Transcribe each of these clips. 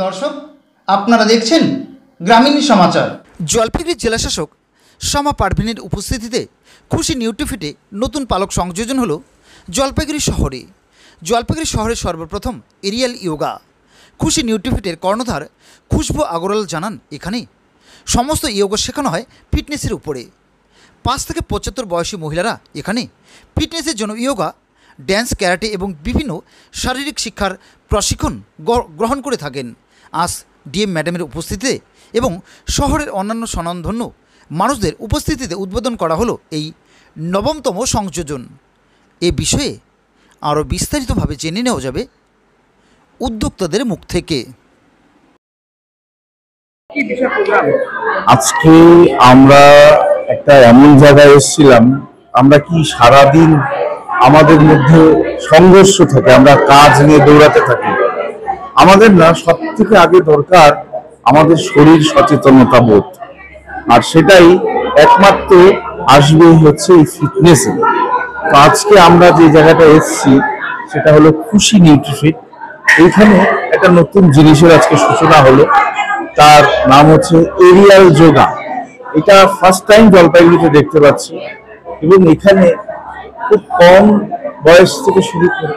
দর্শক, আপনারা দেখছেন গ্রামীণ সমাচার। জলপাইগুড়ি জেলাশাসক শামা পারভিনের উপস্থিতিতে খুশি নিউট্রিফিটে নতুন পালক সংযোজন হলো জলপাইগুড়ি শহরে। জলপাইগুড়ি শহরের সর্বপ্রথম এরিয়াল ইয়োগা। খুশি নিউট্রিফিটের কর্ণধার খুশবু আগরওয়াল জানান, এখানে সমস্ত ইয়োগা শেখানো হয় ফিটনেসের উপরে। 5 থেকে 75 বয়সী মহিলারা এখানে ফিটনেসের জন্য ইয়োগা, ড্যান্স, ক্যারাটে এবং বিভিন্ন শারীরিক শিক্ষার প্রশিক্ষণ গ্রহণ করে থাকেন। আজ ডিএম ম্যাডামের উপস্থিতিতে এবং শহরের অন্যান্য স্বনামধন্য মানুষদের উপস্থিতিতে উদ্বোধন করা হলো এই 9তম সংযোজন। এ বিষয়ে আরও বিস্তারিতভাবে জেনে নেওয়া যাবে উদ্যোক্তাদের মুখ থেকে। আজকে আমরা একটা এমন জায়গায় এসেছিলাম, আমরা কি সারাদিন আমাদের মধ্যে সংঘর্ষ থাকে, আমরা কাজ নিয়ে দৌড়াতে থাকি। আমাদের না সব থেকে আগে দরকার আমাদের শরীর সচেতনতা বোধ, আর সেটাই একমাত্র আসবে হচ্ছে এই ফিটনেসে। তো আজকে আমরা যে জায়গাটা এসেছি সেটা হলো খুশি নিউট্রিফিট। এইখানে একটা নতুন জিনিসের আজকে সূচনা হলো, তার নাম হচ্ছে এরিয়াল যোগা। এটা ফার্স্ট টাইম জলপাইগুড়িতে দেখতে পাচ্ছি, এবং এখানে খুব কম বয়স থেকে শুরু করে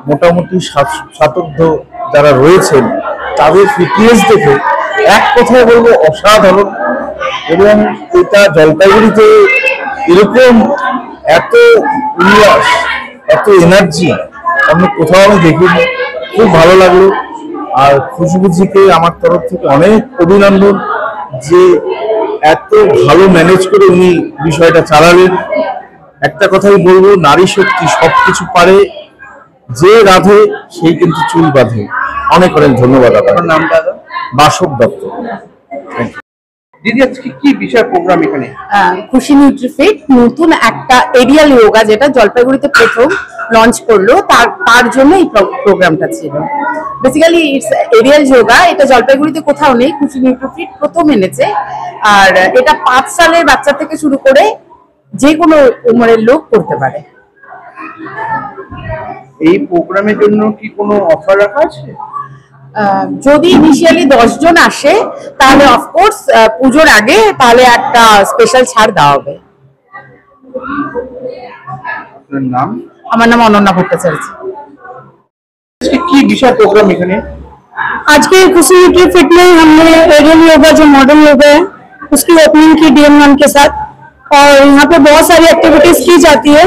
মোটামুটি শতাব্দ যারা রয়েছেন তাদের ফিটনেস দেখে এক কথায় বলবো অসাধারণ। এবং এটা জলপাইগুড়িতে এরকম এত উল্লাস, এত এনার্জি অন্য কোথাও আমি দেখিনি। খুব ভালো লাগলো। আর খুশবুজিকে আমার তরফ থেকে অনেক অভিনন্দন যে এত ভালো ম্যানেজ করে উনি বিষয়টা চালালেন। একটা কথাই বলবো, নারী শক্তি সবকিছু পারে, যে রাধে সেই কিন্তু চুল বাঁধে। অনেক অনেক ধন্যবাদ। আপনার নামটা? বাসব দত্ত। দিদি, আজকে কি বিষয় প্রোগ্রাম এখানে? খুশি নিউট্রিফিট নতুন একটা এরিয়াল যোগা যেটা জলপাইগুড়িতে প্রথম লঞ্চ করলো, তার জন্য এই প্রোগ্রামটা ছিল। বেসিক্যালি ইটস এরিয়াল যোগা, এটা জলপাইগুড়িতে কোথাও নেই, খুশি নিউট্রিফিট প্রথম এনেছে। আর এটা 5 সালের বাচ্চা থেকে শুরু করে যে কোনো উমরের লোক করতে পারে। এই প্রোগ্রামের জন্য কি কোনো অফার রাখা আছে? যদি ইনিশিয়ালি 10 জন আসে তাহলে অফকোর্স পুজোর আগে তাহলে একটা স্পেশাল ছাড় দেওয়া হবে। আপনার নাম? আমার নাম অনন্যা ভট্টাচার্য। আজকে কি বিষয় প্রোগ্রাম এখানে? आज के खुशी निउट्रीफिट में हमने एरियल योगा जो मॉडर्न योगा है उसकी ओपनिंग की डीएम मैम के साथ, और यहाँ पे बहुत सारी एक्टिविटीज की जाती है।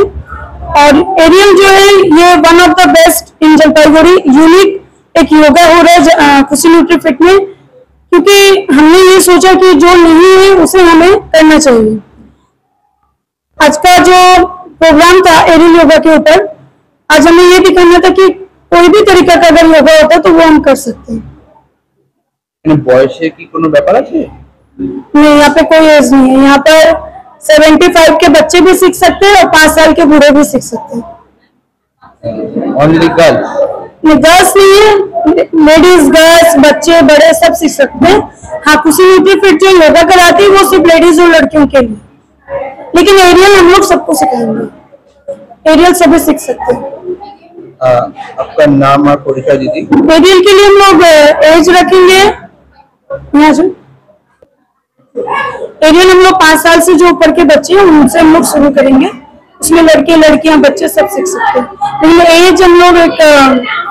और एरियल जो है ये one of the best in Jalpaiguri unique एक योगा हो रहा है खुशी निउट्रीफिट में, क्योंकि हमने ये सोचा कि जो नहीं है उसे हमें करना चाहिए। आज का जो प्रोग्राम था एरियल योगा के ऊपर, आज हमें ये दिखाना था कि कोई भी तरीका का अगर योगा होता है तो वो हम कर सकते हैं। বয়সে কি কোনো ব্যাপার আছে? नहीं, यहाँ पे कोई एज नहीं है। यहाँ पर 75 के बच्चे भी सीख सकते हैं और 5 साल के बूढ़े भी सीख सकते हैं। Only girls? गर्ल्स नहीं है, लेडीज, गर्ल्स, बच्चे, बड़े सब सीख सकते हैं। हाँ, खुशी निउट्रीफिट जो योगा कराती है वो सिर्फ लेडीज और लड़कियों के लिए, लेकिन एरियल हम लोग सबको सिखाएंगे। एरियल सभी सीख सकते हैं। आपका नाम और परिचय दीदी? एरियल के लिए हम लोग एज रखेंगे, एरियल हम लोग 5 साल से जो ऊपर के बच्चे हैं उनसे हम लोग शुरू करेंगे। उसमें लड़के लड़कियां बच्चे सब सीख सकते हैं, लेकिन एज हम लोग एक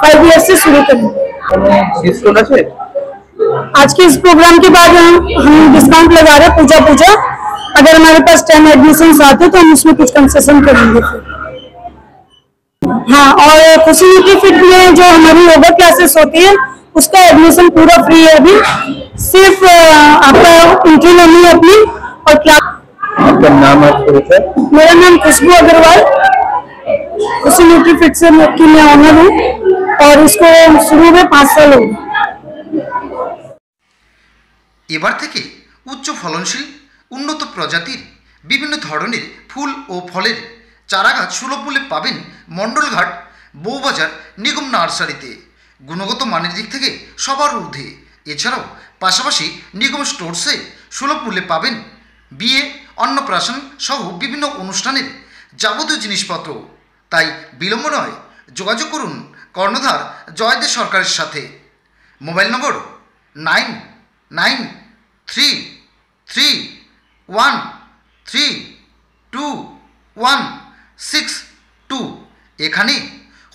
5 ईयर से शुरू करेंगे। डिस्काउंट আছে? आज के इस प्रोग्राम के बाद हम डिस्काउंट लगा रहे हैं पूजा। अगर हमारे पास 10 एडमिशन आते हैं तो हम उसमें कुछ कंसेशन करेंगे फिर। हाँ, और खुशी निउट्रीफिट में जो हमारी योगा क्लासेस होती है उसका एडमिशन पूरा फ्री है अभी। सिर्फ आपका एंट्री लेनी है अपनी और क्लास। आपका नाम और परिचय? मेरा नाम खुशबू अग्रवाल, खुशी निउट्रीफिट से की मैं ऑनर हूँ, और इसको शुरू में 5 साल हो गए। এবার থেকে উচ্চ ফলনশীল উন্নত প্রজাতির বিভিন্ন ধরনের ফুল ও ফলের চারাগাছ সুলভ মূল্যে পাবেন মণ্ডলঘাট বউবাজার নিগম নার্সারিতে। গুণগত মানের দিক থেকে সবার ঊর্ধ্বে। এছাড়াও পাশাপাশি নিগম স্টোরসে সুলভ মূল্যে পাবেন বিয়ে, অন্নপ্রাশন সহ বিভিন্ন অনুষ্ঠানের যাবতীয় জিনিসপত্র। তাই বিলম্ব নয়, যোগাযোগ করুন কর্ণধার জয়দেব সরকারের সাথে। মোবাইল নম্বর 9933132162। এখানে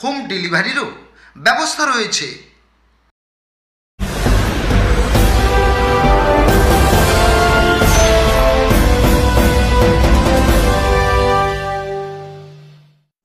হোম ডেলিভারিরও ব্যবস্থা রয়েছে।